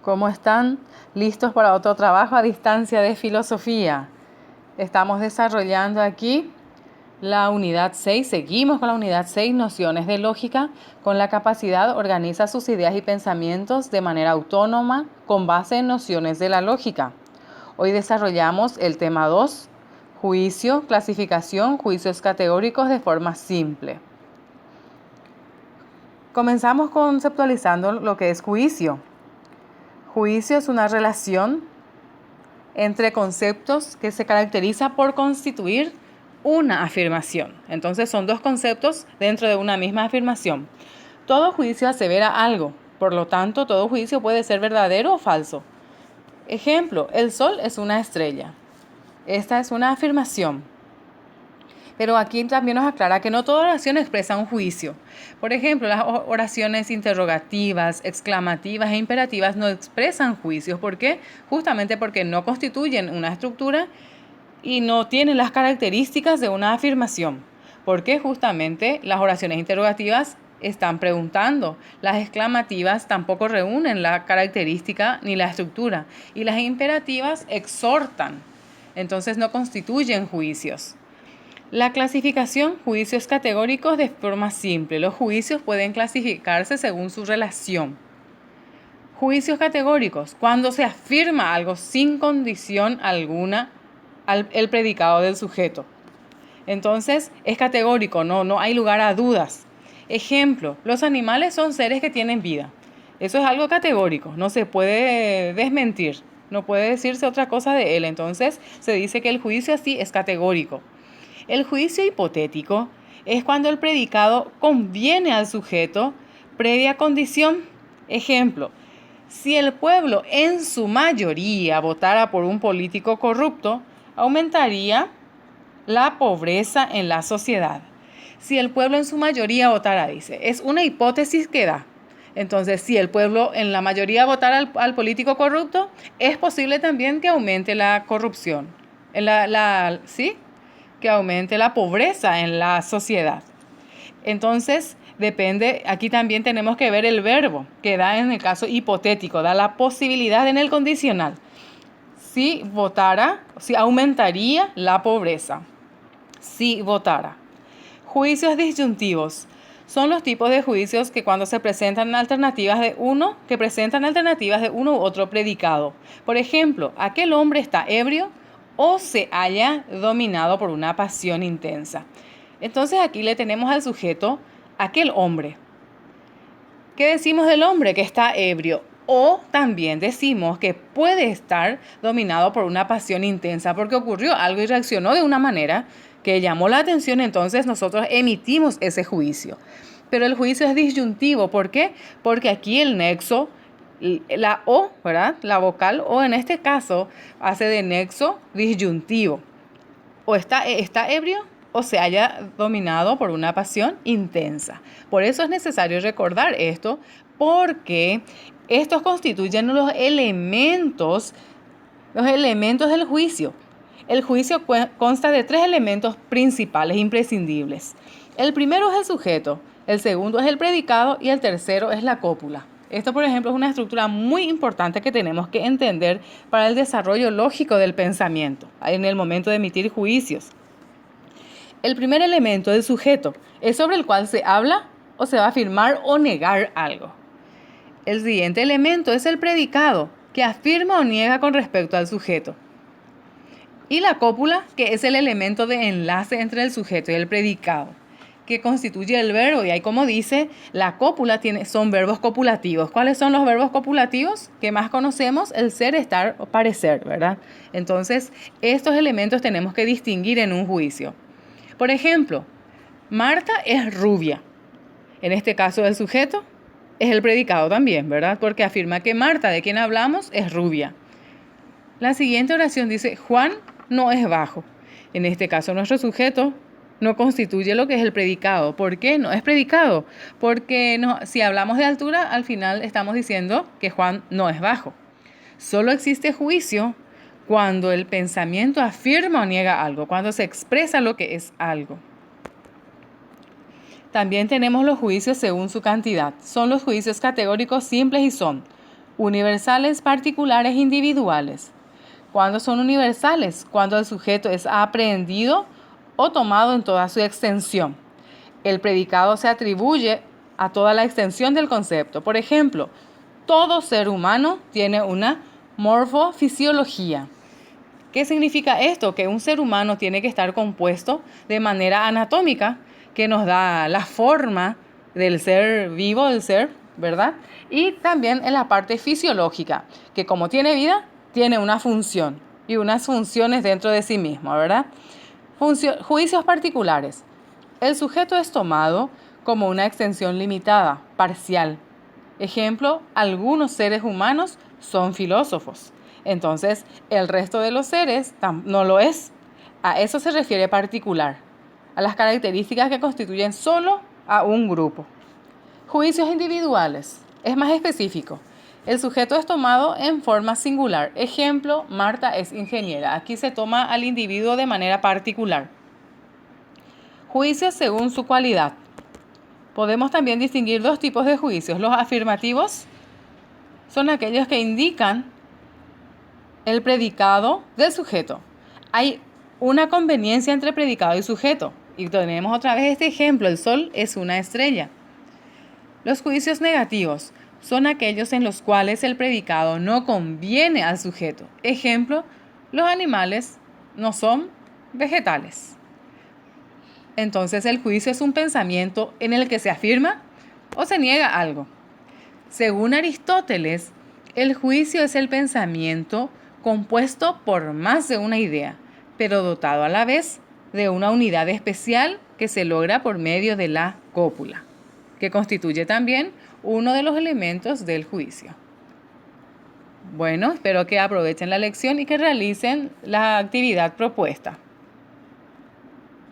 ¿Cómo están? ¿Listos para otro trabajo a distancia de filosofía? Estamos desarrollando aquí la unidad 6. Seguimos con la unidad 6, nociones de lógica. Con la capacidad organiza sus ideas y pensamientos de manera autónoma con base en nociones de la lógica. Hoy desarrollamos el tema 2, juicio, clasificación, juicios categóricos de forma simple. Comenzamos conceptualizando lo que es juicio. Juicio es una relación entre conceptos que se caracteriza por constituir una afirmación. Entonces son dos conceptos dentro de una misma afirmación. Todo juicio asevera algo, por lo tanto todo juicio puede ser verdadero o falso. Ejemplo, el sol es una estrella. Esta es una afirmación. Pero aquí también nos aclara que no toda oración expresa un juicio. Por ejemplo, las oraciones interrogativas, exclamativas e imperativas no expresan juicios. ¿Por qué? Justamente porque no constituyen una estructura y no tienen las características de una afirmación. Porque justamente las oraciones interrogativas están preguntando. Las exclamativas tampoco reúnen la característica ni la estructura. Y las imperativas exhortan. Entonces no constituyen juicios. La clasificación, juicios categóricos de forma simple. Los juicios pueden clasificarse según su relación. Juicios categóricos, cuando se afirma algo sin condición alguna el predicado del sujeto. Entonces es categórico, no hay lugar a dudas. Ejemplo, los animales son seres que tienen vida. Eso es algo categórico, no se puede desmentir, no puede decirse otra cosa de él. Entonces se dice que el juicio así es categórico. El juicio hipotético es cuando el predicado conviene al sujeto previa condición. Ejemplo, si el pueblo en su mayoría votara por un político corrupto, aumentaría la pobreza en la sociedad. Si el pueblo en su mayoría votara, dice, es una hipótesis que da. Entonces, si el pueblo en la mayoría votara al político corrupto, es posible también que aumente la corrupción. ¿Sí? Que aumente la pobreza en la sociedad. Entonces, depende, aquí también tenemos que ver el verbo que da en el caso hipotético, da la posibilidad en el condicional. Si votara, si aumentaría la pobreza. Si votara. Juicios disyuntivos. Son los tipos de juicios que cuando se presentan alternativas de uno u otro predicado. Por ejemplo, aquel hombre está ebrio o se haya dominado por una pasión intensa. Entonces aquí le tenemos al sujeto, aquel hombre. ¿Qué decimos del hombre que está ebrio? O también decimos que puede estar dominado por una pasión intensa porque ocurrió algo y reaccionó de una manera que llamó la atención, entonces nosotros emitimos ese juicio. Pero el juicio es disyuntivo. ¿Por qué? Porque aquí el nexo, la O, ¿verdad? La vocal O en este caso hace de nexo disyuntivo. O está ebrio o se haya dominado por una pasión intensa. Por eso es necesario recordar esto, porque estos constituyen los elementos del juicio. El juicio consta de 3 elementos principales imprescindibles. El primero es el sujeto, el segundo es el predicado y el tercero es la cópula. Esto, por ejemplo, es una estructura muy importante que tenemos que entender para el desarrollo lógico del pensamiento en el momento de emitir juicios. El primer elemento, el sujeto, es sobre el cual se habla o se va a afirmar o negar algo. El siguiente elemento es el predicado, que afirma o niega con respecto al sujeto. Y la cópula, que es el elemento de enlace entre el sujeto y el predicado, que constituye el verbo. Y ahí, como dice, la cópula son verbos copulativos. ¿Cuáles son los verbos copulativos que más conocemos? El ser, estar o parecer, ¿verdad? Entonces, estos elementos tenemos que distinguir en un juicio. Por ejemplo, Marta es rubia. En este caso, el sujeto es el predicado también, ¿verdad? Porque afirma que Marta, de quien hablamos, es rubia. La siguiente oración dice, Juan no es bajo. En este caso, nuestro sujeto no constituye lo que es el predicado. ¿Por qué no es predicado? Porque si hablamos de altura, al final estamos diciendo que Juan no es bajo. Solo existe juicio cuando el pensamiento afirma o niega algo, cuando se expresa lo que es algo. También tenemos los juicios según su cantidad. Son los juicios categóricos simples y son Universales, particulares, individuales. ¿Cuándo son universales? Cuando el sujeto es aprehendido o tomado en toda su extensión. El predicado se atribuye a toda la extensión del concepto. Por ejemplo, todo ser humano tiene una morfofisiología. ¿Qué significa esto? Que un ser humano tiene que estar compuesto de manera anatómica, que nos da la forma del ser vivo, del ser, ¿verdad? Y también en la parte fisiológica, que como tiene vida, tiene una función y unas funciones dentro de sí mismo, ¿verdad? Juicios particulares. El sujeto es tomado como una extensión limitada, parcial. Ejemplo, algunos seres humanos son filósofos. Entonces, el resto de los seres no lo es. A eso se refiere particular, a las características que constituyen solo a un grupo. Juicios individuales. Es más específico. El sujeto es tomado en forma singular. Ejemplo, Marta es ingeniera. Aquí se toma al individuo de manera particular. Juicios según su cualidad. Podemos también distinguir dos tipos de juicios. Los afirmativos son aquellos que indican el predicado del sujeto. Hay una conveniencia entre predicado y sujeto. Y tenemos otra vez este ejemplo. El sol es una estrella. Los juicios negativos son aquellos en los cuales el predicado no conviene al sujeto. Ejemplo, los animales no son vegetales. Entonces el juicio es un pensamiento en el que se afirma o se niega algo. Según Aristóteles, el juicio es el pensamiento compuesto por más de una idea, pero dotado a la vez de una unidad especial que se logra por medio de la cópula, que constituye también uno de los elementos del juicio. Bueno, espero que aprovechen la lección y que realicen la actividad propuesta.